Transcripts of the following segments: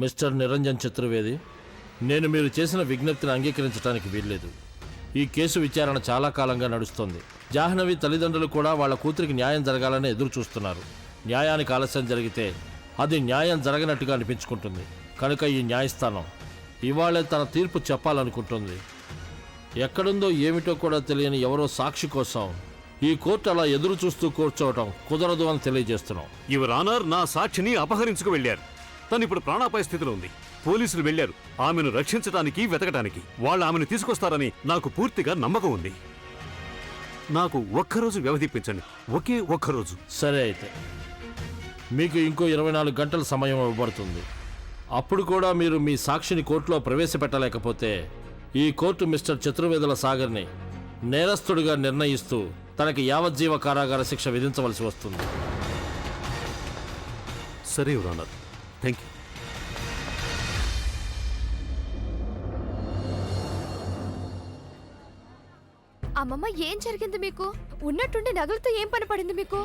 Mister Niranjan Chaturvedi, నేను మీరు చేసిన విజ్ఞప్తిని అంగీకరించడానికి వీల్లేదు. ఈ కేసు విచారణ చాలా కాలంగా నడుస్తోంది. జాహ్నవి తల్లిదండ్రులు కూడా వాళ్ళ కూతురికి న్యాయం జరగాలని ఎదురు చూస్తున్నారు. న్యాయానికి ఆలస్యం జరిగితే అది న్యాయం జరగనట్టుగా అనిపించుకుంటుంది. కనుక ఈ న్యాయస్థానం ఇవాళే తన తీర్పు చెప్పాలనుకుంటుంది. ఎక్కడుందో ఏమిటో కూడా తెలియని ఎవరో సాక్షి కోసం ఈ కోర్టు అలా ఎదురు చూస్తూ కూర్చోవటం కుదరదు అని తెలియజేస్తున్నాం. యువర్ ఆనర్, నా సాక్షిని అపహరించుకు వెళ్లారు. తను ఇప్పుడు ప్రాణాపాయ స్థితిలో ఉంది. పోలీసులు వెళ్లారు ఆమెను రక్షించడానికి, వెతకటానికి. వాళ్ళు ఆమెను తీసుకొస్తారని నాకు పూర్తిగా నమ్మకం ఉంది. నాకు ఒక్కరోజు వ్యవధిప్పించండి, ఒకే ఒక్కరోజు. సరే, అయితే మీకు ఇంకో 24 గంటల సమయం ఇవ్వబడుతుంది. అప్పుడు కూడా మీరు మీ సాక్షిని కోర్టులో ప్రవేశపెట్టలేకపోతే ఈ కోర్టు మిస్టర్ చతుర్వేదుల సాగర్ని నేరస్తుడిగా నిర్ణయిస్తూ తనకి యావజ్జీవ కారాగార శిక్ష విధించవలసి వస్తుంది. సరే యువర్ ఆనర్, థ్యాంక్ యూ. అమ్మమ్మ, ఏం జరిగింది మీకు? ఉన్నట్టుండి నగలతో ఏం పని పడింది మీకు?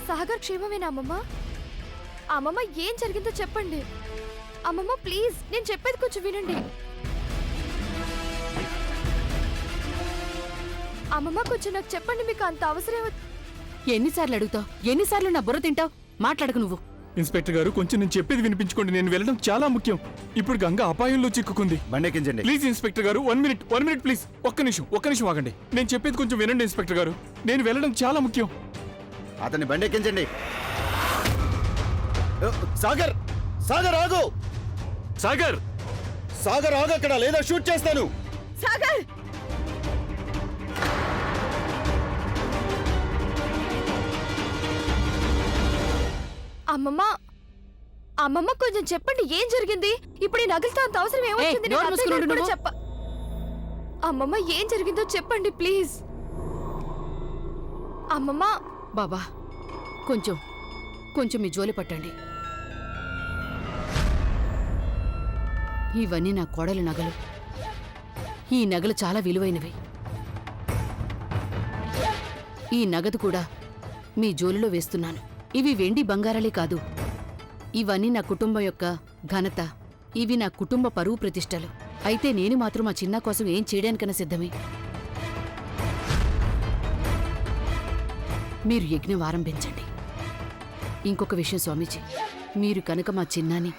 సాగర్ క్షేమమేనా అమ్మమ్మ? అమ్మమ్మ, ఏం జరిగిందో చెప్పండి. అమ్మమ్మ ప్లీజ్, నేను చెప్పేది కొంచెం వినండి. అమ్మమ్మ, కొంచెం నాకు చెప్పండి, మీకు అంత అవసరం. ఎన్నిసార్లు అడుగుతావు? ఎన్నిసార్లు నా బుర్ర తింటావు? మాట్లాడకు నువ్వు. ఇన్స్పెక్టర్ గారు, కొంచెం నేను చెప్పేది వినిపించుకోండి. నేను వెళ్ళడం చాలా ముఖ్యం. ఇప్పుడు గంగ అపాయంలో చిక్కుకుంది. బండెక్కించండి ప్లీజ్ ఇన్స్పెక్టర్ గారు, 1 మినిట్ ప్లీజ్. ఒక్క నిమిషం ఆగండి. నేను చెప్పేది కొంచెం వినండి ఇన్స్పెక్టర్ గారు. నేను వెళ్ళడం చాలా ముఖ్యం. అతన్ని బండెక్కించండి. సాగర్, సాగర్ ఆగు! సాగర్, సాగర్ ఆగు అక్కడ, లేదా షూట్ చేస్తాను. సాగర్! అమ్మమ్మ, అమ్మమ్మ కొంచెం చెప్పండి, ఏం జరిగింది? ఇప్పుడు ఈ నగలతో అంత అవసరం ఏమొచ్చింది? నోరు మూసుకుని ఉండు నువ్వు. అమ్మమ్మ, ఏం జరిగిందో చెప్పండి ప్లీజ్. అమ్మమ్మ. బాబా, కొంచెం మీ జోలి పట్టండి. ఇవన్నీ నా కోడలి నగలు. ఈ నగలు చాలా విలువైనవి. ఈ నగదు కూడా మీ జోలిలో వేస్తున్నాను. ఇవి వెండి బంగారాలే కాదు, ఇవన్నీ నా కుటుంబం యొక్క ఘనత. ఇవి నా కుటుంబ పరువు ప్రతిష్టలు. అయితే నేను మాత్రం మా చిన్న కోసం ఏం చేయడానికన్నా సిద్ధమే. మీరు యజ్ఞం ఆరంభించండి. ఇంకొక విషయం స్వామీజీ, మీరు కనుక మా చిన్నాని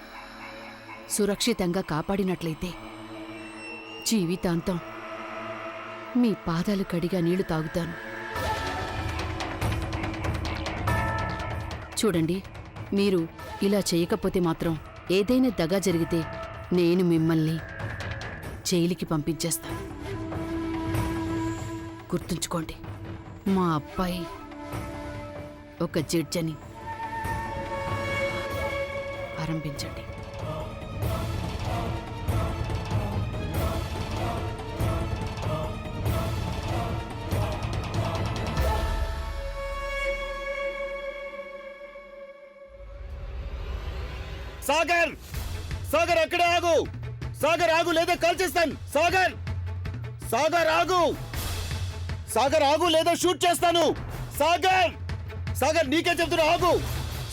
సురక్షితంగా కాపాడినట్లయితే జీవితాంతం మీ పాదాలు కడిగా నీళ్లు తాగుతాను. చూడండి, మీరు ఇలా చేయకపోతే మాత్రం ఏదైనా దగా జరిగితే నేను మిమ్మల్ని జైలుకి పంపించేస్తాను. గుర్తుంచుకోండి, మా అబ్బాయి ఒక జడ్జి అని. ఆరంభించండి. సాగర్, సాగర్ అక్కడే ఆగు. సాగర్ ఆగు, లేదా కాల్ చేస్తాను. సాగర్, సాగర్ ఆగు. సాగర్ ఆగు, లేదా షూట్ చేస్తాను. సాగర్, సాగర్ నీకే చెబుతున్నా ఆగు.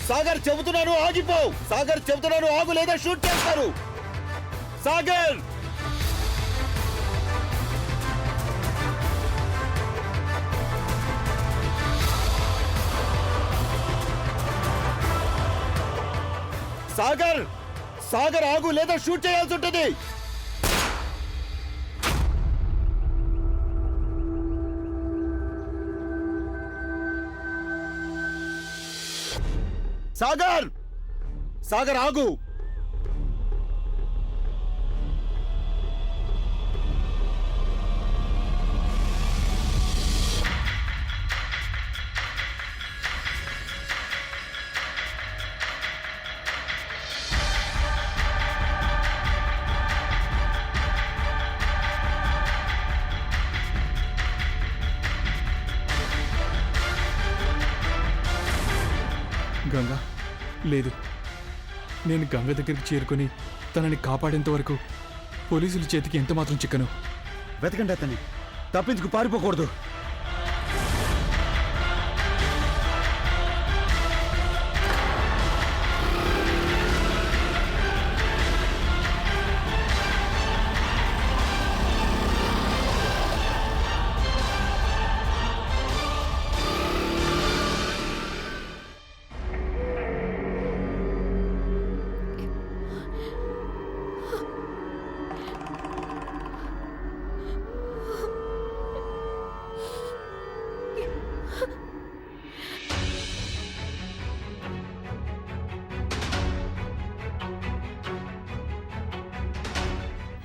సాగర్ చెబుతున్నాను ఆగిపో. సాగర్ చెబుతున్నాను ఆగు, లేదా షూట్ చేస్తాను. సాగర్, సాగర్, సాగర్ ఆగు, లేదా షూట్ చేయాల్సి ఉంటుంది. సాగర్, సాగర్ ఆగు. గంగ లేదు. నేను గంగ దగ్గరికి చేరుకొని తనని కాపాడేంత వరకు పోలీసుల చేతికి ఎంత మాత్రం చిక్కను. వెతకండి అతన్ని, తప్పించుకు పారిపోకూడదు.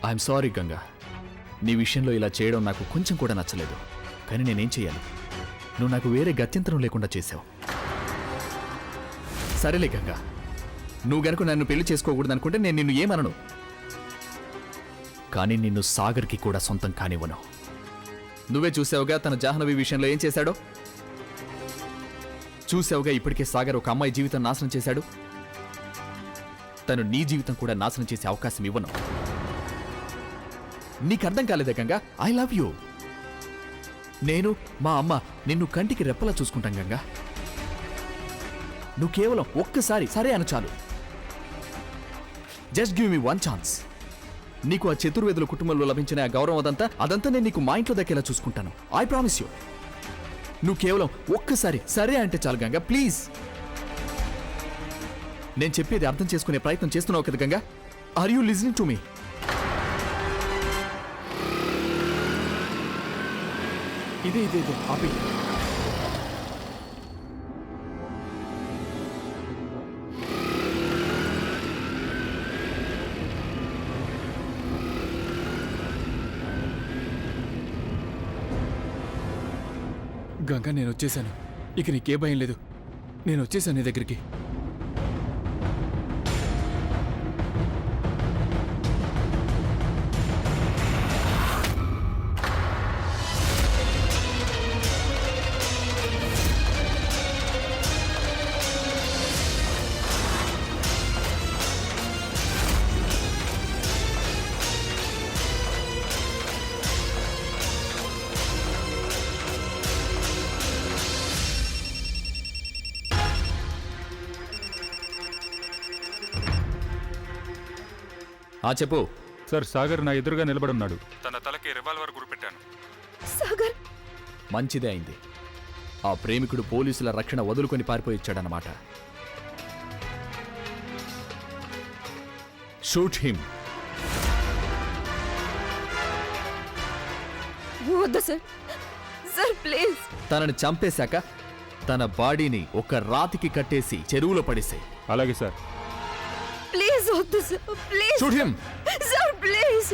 ఐఎమ్ సారీ గంగా, నీ విషయంలో ఇలా చేయడం నాకు కొంచెం కూడా నచ్చలేదు. కానీ నేనేం చేయాలి? నువ్వు నాకు వేరే గత్యంతరం లేకుండా చేశావు. సరేలే గంగా, నువ్వు గనుక నన్ను పెళ్లి చేసుకోకూడదు అనుకుంటే నేను నిన్ను ఏమనను. కానీ నిన్ను సాగర్కి కూడా సొంతం కానివ్వను. నువ్వే చూసావుగా తన జాహ్నవి విషయంలో ఏం చేశాడో. చూసావుగా ఇప్పటికే సాగర్ ఒక అమ్మాయి జీవితం నాశనం చేశాడు. తను నీ జీవితం కూడా నాశనం చేసే అవకాశం ఇవ్వను. నీకు అర్థం కాలేదే గంగా? I love you. నేను మా అమ్మ నిన్ను కంటికి రెప్పలా చూసుకుంటాం గంగా. నువ్వు కేవలం ఒక్కసారి సరే అను చాలు. Just give me one chance. నీకు ఆ చతుర్వేదుల కుటుంబంలో లభించిన ఆ గౌరవం అదంతా నేను నీకు మా ఇంట్లో దక్కేలా చూసుకుంటాను. I promise you. నువ్వు కేవలం ఒక్కసారి సరే అంటే చాలు గంగా, ప్లీజ్. నేను చెప్పేది అర్థం చేసుకునే ప్రయత్నం చేస్తున్నావు కదా Ganga? Are you listening to me? ఇదే ఆపి. గంగా, నేను వచ్చేసాను. ఇక నీకే భయం లేదు. నేను వచ్చేసాను నీ దగ్గరికి. చెప్పు. సార్, సాగర్ నా ఎదురుగా నిలబడున్నాడు. తన తలకి రివాల్వర్ గురిపెట్టాను. సాగర్, మంచిదే అయింది. ఆ ప్రేమికుడు పోలీసుల రక్షణ వదులుకొని పారిపోయిచ్చాడనమాట. Shoot him. వద్దు సార్. Sir please. తనని చంపేశాక తన బాడీని ఒక రాతికి కట్టేసి చెరువులో పడేసాయి. అలాగే సార్. ప్లీజ్ వద్దు sir, please. Shoot him. Sir please.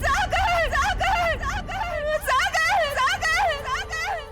Sagar, Sagar, Sagar, Sagar, Sagar, Sagar.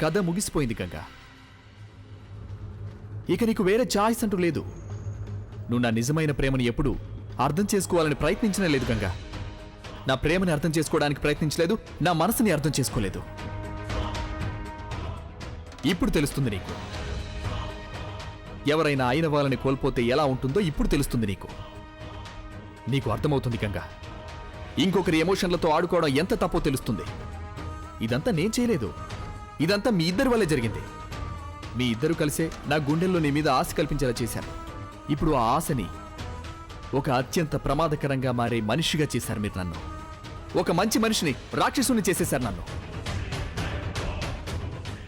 కథ ముగిసిపోయింది గంగా. ఇక నీకు వేరే చాయిస్ అంటూ లేదు. నువ్వు నా నిజమైన ప్రేమని ఎప్పుడూ అర్థం చేసుకోవాలని ప్రయత్నించనే లేదు గంగా. నా ప్రేమని అర్థం చేసుకోవడానికి ప్రయత్నించలేదు, నా మనసుని అర్థం చేసుకోలేదు. ఇప్పుడు తెలుస్తుంది నీకు. ఎవరైనా అయిన వాళ్ళని కోల్పోతే ఎలా ఉంటుందో ఇప్పుడు తెలుస్తుంది నీకు. నీకు అర్థమవుతుంది గంగా. ఇంకొకరి ఎమోషన్లతో ఆడుకోవడం ఎంత తప్పో తెలుస్తుంది. ఇదంతా నేను చేయలేదు. ఇదంతా మీ ఇద్దరి వల్లే జరిగింది. మీ ఇద్దరు కలిసే నా గుండెల్లో నీ మీద ఆశ కల్పించేలా చేశారు. ఇప్పుడు ఆ ఆశని ఒక అత్యంత ప్రమాదకరంగా మారే మనిషిగా చేశారు మీరు నన్ను. ఒక మంచి మనిషిని రాక్షసుని చేసేశారు నన్ను.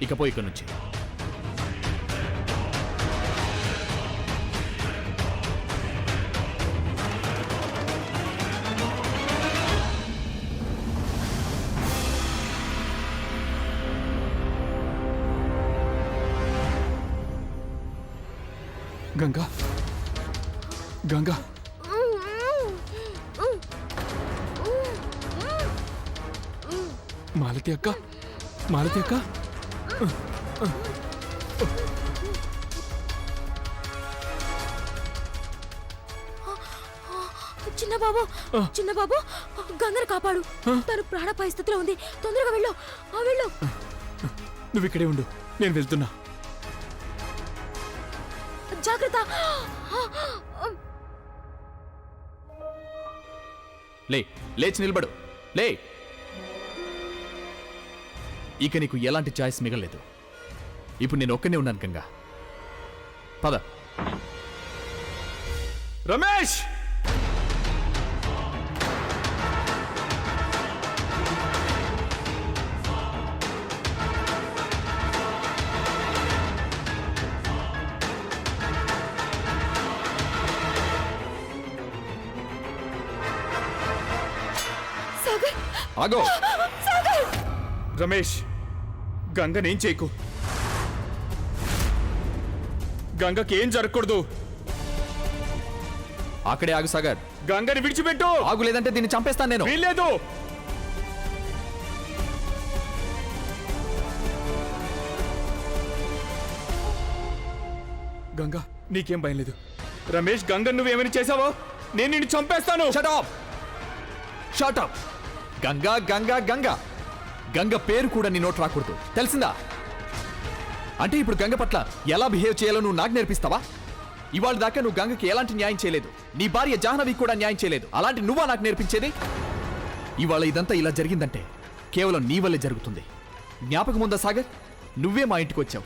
ఇకపోయి ఇక్కడి నుంచి. గంగా, గంగా, మాలతి అక్క, మాలతి అక్క. చిన్న బాబు, గంగను కాపాడు. తను ప్రాణాపాయ స్థితిలో ఉంది. తొందరగా వెళ్ళు. వెళ్ళు. నువ్వు ఇక్కడే ఉండు, నేను వెళ్తున్నా. జాగ్రత్త. లేచి నిలబడు. లే. ఇక నీకు ఎలాంటి చాయిస్ మిగలలేదు. ఇప్పుడు నేను ఒక్కనే ఉన్నాను గంగా. పద. రమేష్! సాగర్ ఆగో. రమేష్, గంగనేం చేయకు. గంగకి ఏం జరగకూడదు. అక్కడే ఆగు సాగర్. గంగని విడిచిపెట్టు. ఆగు, లేదంటే దీన్ని చంపేస్తాను నేను. వీల్లేదు. గంగ, నీకేం భయం లేదు. రమేష్, గంగ నువ్వేమైనా చేసావో నేను నిన్ను చంపేస్తాను. Shut up. గంగా గంగా గంగా గంగ పేరు కూడా నీ నోట్ రాకూడదు, తెలిసిందా? అంటే ఇప్పుడు గంగ పట్ల ఎలా బిహేవ్ చేయాలో నువ్వు నాకు నేర్పిస్తావా? ఇవాళ దాకా నువ్వు గంగకి ఎలాంటి న్యాయం చేయలేదు, నీ భార్య జాహ్నవి కూడా న్యాయం చేయలేదు. అలాంటి నువ్వా నాకు నేర్పించేది? ఇవాళ ఇదంతా ఇలా జరిగిందంటే కేవలం నీ వల్లే జరుగుతుంది. జ్ఞాపకం ఉందా సాగర్? నువ్వే మా ఇంటికి వచ్చావు,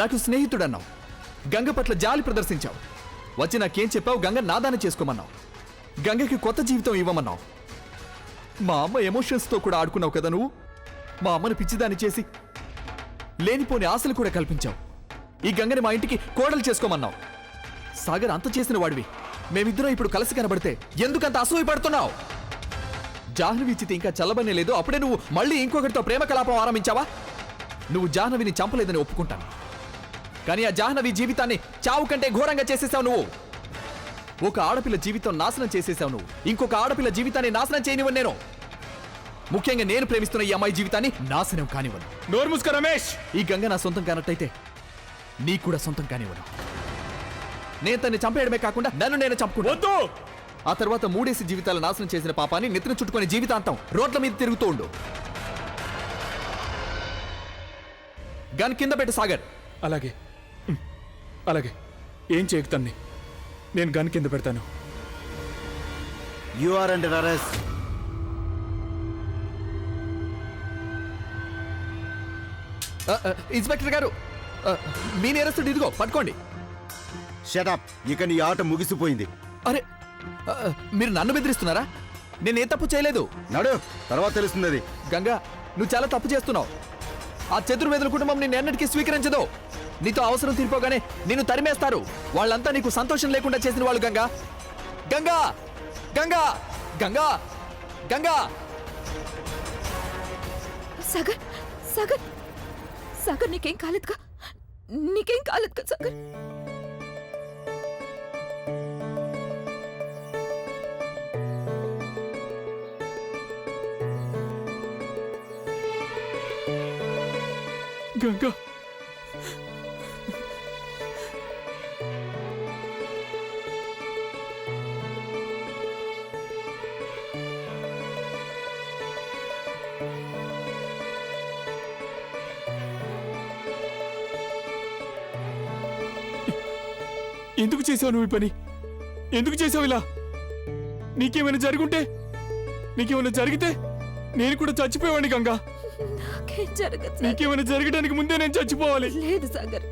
నాకు స్నేహితుడన్నావు, గంగ పట్ల జాలి ప్రదర్శించావు. వచ్చి నాకేం చెప్పావు? గంగ నాదాన్ని చేసుకోమన్నావు, గంగకి కొత్త జీవితం ఇవ్వమన్నావు. మా అమ్మ ఎమోషన్స్తో కూడా ఆడుకున్నావు కదా నువ్వు. మా అమ్మను పిచ్చిదాన్ని చేసి లేనిపోని ఆశలు కూడా కల్పించావు. ఈ గంగని మా ఇంటికి కోడలు చేసుకోమన్నావు. సాగర్, అంత చేసిన వాడివి మేమిద్దరం ఇప్పుడు కలిసి కనబడితే ఎందుకంత అసూయ పడుతున్నావు? జాహ్నవి చితి ఇంకా చల్లబనే లేదు, అప్పుడే నువ్వు మళ్ళీ ఇంకొకరితో ప్రేమ కలాపం ఆరంభించావా? నువ్వు జాహ్నవిని చంపలేదని ఒప్పుకుంటాను, కానీ ఆ జాహ్నవి జీవితాన్ని చావు కంటే ఘోరంగా చేసేసావు నువ్వు. ఒక ఆడపిల్ల జీవితం నాశనం చేసేసావు నువ్వు. ఇంకొక ఆడపిల్ల జీవితాన్ని నాశనం చేయనివ్వను నేను. ముఖ్యంగా నేను ప్రేమిస్తున్న ఈ అమ్మాయి జీవితాన్ని నాశనం కానివ్వను. నోరు మూసుకో రమేష్. ఈ గంగ నా సొంతం కానట్టయితే నీ కూడా సొంతం కానివ్వను. నేను తన్ని చంపేయడమే కాకుండా నన్ను నేను చంపుకుంటా. వద్దు. ఆ తర్వాత 3 జీవితాలు నాశనం చేసిన పాపాన్ని నెత్తిన చుట్టుకునే జీవితాంతం రోడ్ల మీద తిరుగుతూ ఉండు. గన్ కింద పెట్టు సాగర్. అలాగే, అలాగే. ఏం చేయకు తన్ని. నేను గన్ కింద పెడతాను. You are under arrest. Inspector గారు, మీ నేరస్తుడు ఇదిగో పట్టుకోండి. షటప్. ఇక నీ ఆట ముగిసిపోయింది. అరే, మీరు నన్ను బెదిరిస్తున్నారా? నేనే తప్పు చేయలేదు. నడు, తర్వాత తెలుస్తుంది అది. గంగా, నువ్వు చాలా తప్పు చేస్తున్నావు. ఆ చతుర్వేదుల కుటుంబం నిన్ను ఎన్నటికీ స్వీకరించదు. నీతో అవసరం తీరిపోగానే నిన్ను తరిమేస్తారు. వాళ్ళంతా నీకు సంతోషం లేకుండా చేసిన వాళ్ళు. గంగా, గంగా, గంగా, గంగా, గంగా. సాగర్, సాగర్, సాగర్, నీకేం కాలేదుగా? నీకేం కాలేదుగా సాగర్? గంగా, ఎందుకు చేసావు నువ్వు ఈ పని? ఎందుకు చేసావు ఇలా? నీకేమైనా జరుగుంటే, నీకేమైనా జరిగితే నేను కూడా చచ్చిపోయేవాడిని. గంగా, నాకేం జరగదు. నీకేమైనా జరగడానికి ముందే నేను చచ్చిపోవాలి. లేదు సాగర్,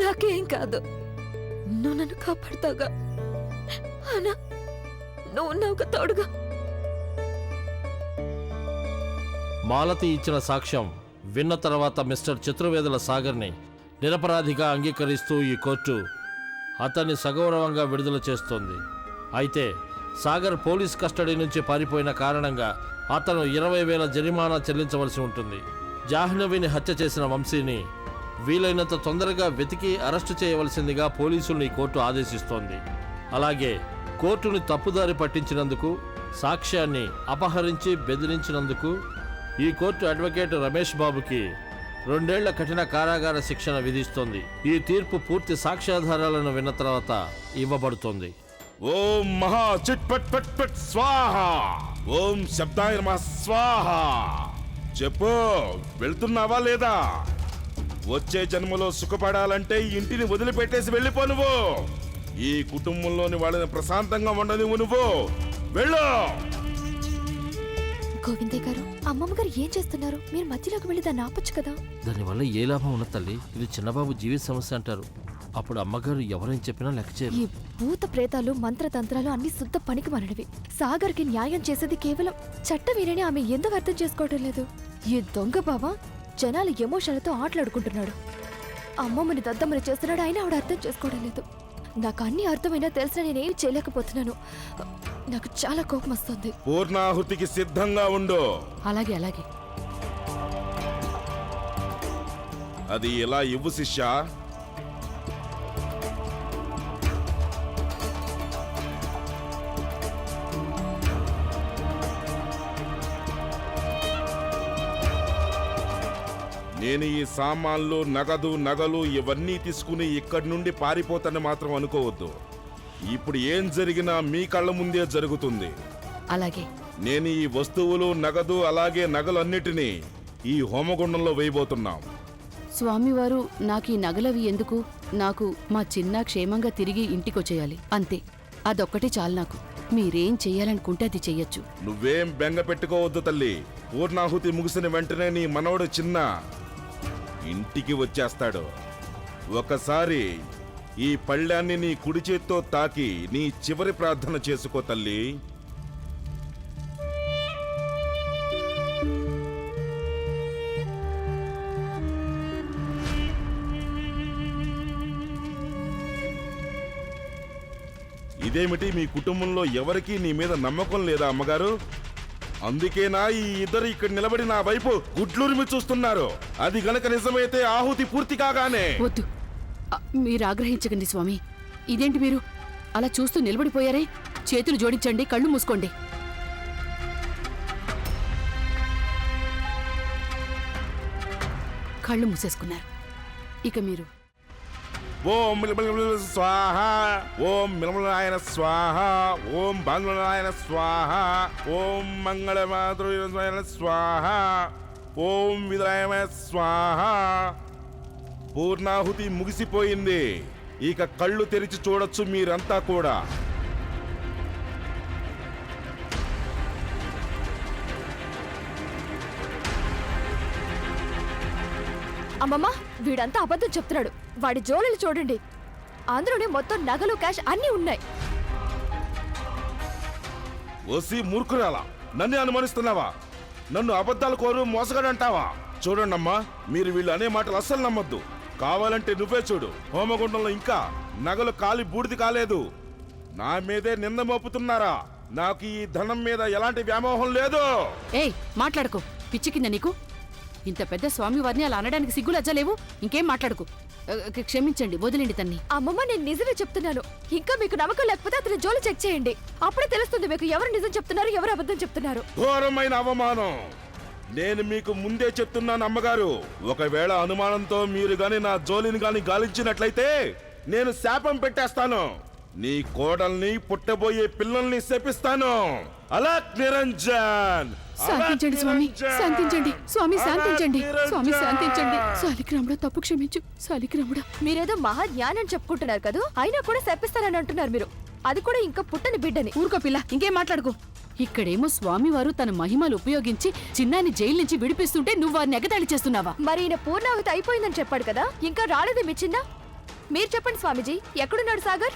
నాకేం కాదు. నువ్వు నన్ను కాపాడుతావుగా. అనా, నువ్వు ఉన్నావుగా తోడుగా. మాలతి ఇచ్చిన సాక్ష్యం విన్న తర్వాత మిస్టర్ చతుర్వేదుల సాగర్ని నిరపరాధిగా అంగీకరిస్తూ ఈ కోర్టు అతన్ని సగౌరవంగా విడుదల చేస్తోంది. అయితే సాగర్ పోలీస్ కస్టడీ నుంచి పారిపోయిన కారణంగా అతను 20,000 జరిమానా చెల్లించవలసి ఉంటుంది. జాహ్నవిని హత్య చేసిన వంశీని వీలైనంత తొందరగా వెతికి అరెస్టు చేయవలసిందిగా పోలీసుల్ని కోర్టు ఆదేశిస్తోంది. అలాగే కోర్టుని తప్పుదారి పట్టించినందుకు, సాక్ష్యాన్ని అపహరించి బెదిరించినందుకు ఈ కోర్టు అడ్వకేట్ రమేష్ బాబుకి 2 ఏళ్ల కఠిన కారాగార శిక్షణ విధిస్తోంది. ఈ తీర్పు పూర్తి సాక్ష్యాధారాలను విన్న తర్వాత ఇవ్వబడుతోంది. ఓం మహా చిట్ పట్ పట్ పట్ స్వాహ. ఓం శబ్దాయ నమః స్వాహ. చెప్పు, వెళ్తున్నావా లేదా? వచ్చే జన్మలో సుఖపడాలంటే ఇంటిని వదిలిపెట్టేసి వెళ్ళిపో నువ్వు. ఈ కుటుంబంలోని వాళ్ళని ప్రశాంతంగా ఉండనివ్వు నువ్వు. వెళ్ళు. గోవిందయ్య గారు, అమ్మమ్మ గారు ఏం చేస్తున్నారు? మీరు మధ్యలోకి వెళ్ళి దాన్ని ఆపొచ్చు కదా. దానివల్ల ఏ లాభం ఉన్న తల్లి? ఇది చిన్నబాబు జీవిత సమస్య అంటారు. అప్పుడు అమ్మగారు ఎవరైనా చెప్పినా లెక్క చేయరు. ఈ భూత ప్రేతాలు మంత్రతంత్రాలు అన్ని శుద్ధ పనికి మనడివి. సాగర్కి న్యాయం చేసేది కేవలం చట్టమేనని ఆమె ఎందుకు అర్థం చేసుకోవడం లేదు? ఈ దొంగ బావ జనాల ఎమోషన్లతో ఆటలాడుకుంటున్నాడు. అమ్మమ్మని దద్దమ్మని చేస్తున్నాడు, అయినా ఆవిడ అర్థం చేసుకోవడం లేదు. నాకు అన్ని అర్థమైనా తెలిసినా నేనేం చేయలేకపోతున్నాను. నాకు చాలా కోపం వస్తుంది. పూర్ణాహుతికి సిద్ధంగా ఉండు. అలాగే అలాగే. అది ఇలా ఇవ్వు శిష్య. నేను ఈ సామాన్లు, నగలు ఇవన్నీ తీసుకుని ఇక్కడి నుండి పారిపోతానని మాత్రం అనుకోవద్దు. ఇప్పుడు ఏం జరిగినా మీ కళ్ళ ముందే జరుగుతుంది. అలాగే. నేను ఈ వస్తువులు, నగదు అలాగే నగలన్నిటినీ ఈ హోమగుండంలో వేయబోతున్నాం. స్వామివారు నాకు ఈ నగలవి ఎందుకు? నాకు మా చిన్న క్షేమంగా తిరిగి ఇంటికొచ్చేయాలి అంతే. అదొక్కటే చాలు నాకు. మీరేం చెయ్యాలనుకుంటే అది చెయ్యొచ్చు. నువ్వేం బెంగ పెట్టుకోవద్దు తల్లి. పూర్ణాహుతి ముగిసిన వెంటనే నీ మనవడు చిన్న ఇంటికి వచ్చేస్తాడు. ఒకసారి ఈ పళ్ళాన్ని నీ కుడి చేత్తో తాకి నీ చివరి ప్రార్థన చేసుకో తల్లి. ఇదేమిటి, మీ కుటుంబంలో ఎవరికీ నీ మీద నమ్మకం లేదా అమ్మగారు? అందుకేనా ఈ ఇద్దరు ఇక్కడ నిలబడి నా వైపు గుడ్లూరిమి చూస్తున్నారు? అది గనక నిజమైతే ఆహుతి పూర్తి కాగానే. వద్దు, మీరు ఆగ్రహించకండి స్వామి. ఇదేంటి మీరు అలా చూస్తూ నిలబడిపోయారే? చేతులు జోడించండి, కళ్ళు మూసుకోండి. కళ్ళు మూసేసుకున్నారు. ఇక మీరు ఓం స్వాహ, ఓం మిలమలాయన స్వాహ, ఓం బాంగ్లాయన స్వాహ, ఓం మంగళమాతృయ స్వాహ, ఓం విదయాయ స్వాహ. పూర్ణాహుతి ముగిసిపోయింది. ఇక కళ్ళు తెరిచి చూడొచ్చు మీరంతా కూడా. అమ్మమ్మ, వీడంతా అబద్ధం చెప్తున్నాడు. వాడి జోలులు చూడండి, అందులోనే మొత్తం నగలు, క్యాష్ అన్నీ ఉన్నాయి. ఓసి మూర్ఖురాలా, నన్ను అనుమానిస్తున్నావా? నన్ను అబద్ధాలు కోరు మోసగాడంటావా? చూడండమ్మా, మీరు వీళ్ళు అనే మాటలు అస్సలు నమ్మొద్దు. కావాలంటే నువ్వే చూడు, హోమగుండంలో ఇంకా నగలు కాలి బూడిది కాలేదు. నా మీదే నింద మోపుతున్నారా? నాకు ఈ ధనం మీద ఎలాంటి వ్యామోహం లేదు. ఏయ్, మాట్లాడుకో. పిచ్చి కింద నీకు? ఇంత పెద్ద స్వామివారిని అలా అనడానికి సిగ్గులజ్జలేవు? ఇంకేం మాట్లాడుకు. క్షమించండి, వదిలేండి తన్ని. అమ్మమ్మ, నేను నిజమే చెప్తున్నాను. ఇంకా మీకు నమ్మకం లేకపోతే అతని జోలు చెక్ చేయండి. అప్పుడే తెలుస్తుంది మీకు ఎవరు నిజం చెప్తున్నారు, ఎవరు అబద్ధం చెప్తున్నారు. ఘోరమైన అవమానం. నేను మీకు ముందే చెప్తున్నాను అమ్మగారు, ఒకవేళ అనుమానంతో మీరు గాని నా జోలిని గాని గాలించినట్లయితే నేను శాపం పెట్టేస్తాను. నీ కోడల్ని, పుట్టబోయే పిల్లల్ని శపిస్తాను. అలాక్ నిరంజన్. శాంతించండి స్వామి, శాంతించండి స్వామి, శాంతించండి స్వామి, శాంతించండి. సాలిగ్రాముడా, తప్పు క్షమించు సాలిగ్రాముడా. మీరేదో మహా జ్ఞానం చెప్పుకుంటున్నారు కదా, అయినా కూడా శపిస్తానని అంటున్నారు మీరు. అది కూడా ఇంకా పుట్టని బిడ్డని. ఊరుకో పిల్ల, ఇంకేం మాట్లాడుకో. ఇక్కడేమో స్వామివారు తన మహిమలు ఉపయోగించి చిన్నాన్ని జైలు నుంచి విడిపిస్తుంటే నువ్వు వారిని ఎగతాళి చేస్తున్నావా? మరి ఈయన పూర్ణాహుతి అయిపోయిందని చెప్పాడు కదా, ఇంకా రాలేదే మీ చిన్న? మీరు చెప్పండి స్వామీజీ, ఎక్కడున్నాడు సాగర్?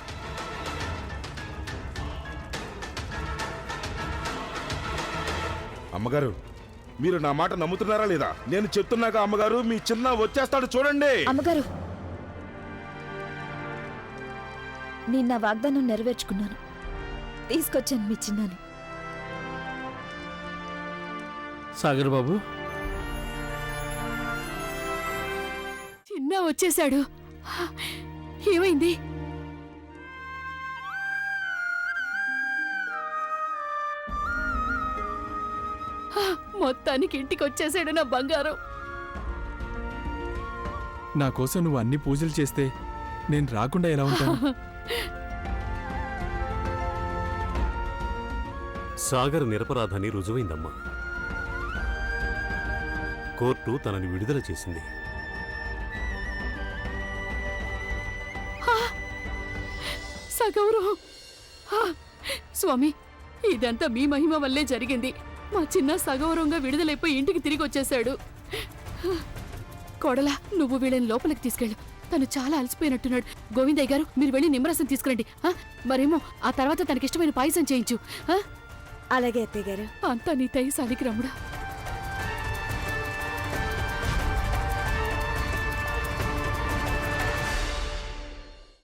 అమ్మగారు, మీరు నా మాట నమ్ముతున్నారా లేదా? నేను చెప్తున్నాక అమ్మగారు, మీ చిన్న వచ్చేస్తాడు చూడండి. అమ్మగారు, నేను నా వాగ్దానం నెరవేర్చుకున్నాను. తీసుకొచ్చాను మీ చిన్నాని. సాగర్ బాబు, చిన్న వచ్చేశాడు. ఏమైంది? మొత్తానికి ఇంటికి వచ్చేసాడు నా బంగారం. నా కోసం నువ్వు అన్ని పూజలు చేస్తే నేను రాకుండా ఎలా ఉంటాను? సాగర్ నిరపరాధని రుజువైందమ్మా. కోర్టు తనని విడుదల చేసింది. సగౌరవం. స్వామి, ఇదంతా మీ మహిమ వల్లే జరిగింది. మా చిన్న సగౌరవంగా విడుదలైపోయి ఇంటికి తిరిగి వచ్చేశాడు. కోడలా, నువ్వు వీళ్ళని లోపలికి తీసుకెళ్ళు. తను చాలా అలసిపోయినట్టున్నాడు. గోవిందయ్య గారు, మీరు వెళ్ళి నిమ్మరసం తీసుకురండి. మరేమో ఆ తర్వాత తనకిష్టమైన పాయసం చేయించు. అలాగే అత్తయ్య గారు. అంతా నీ తయ్య సాలికి రమ్ముడా.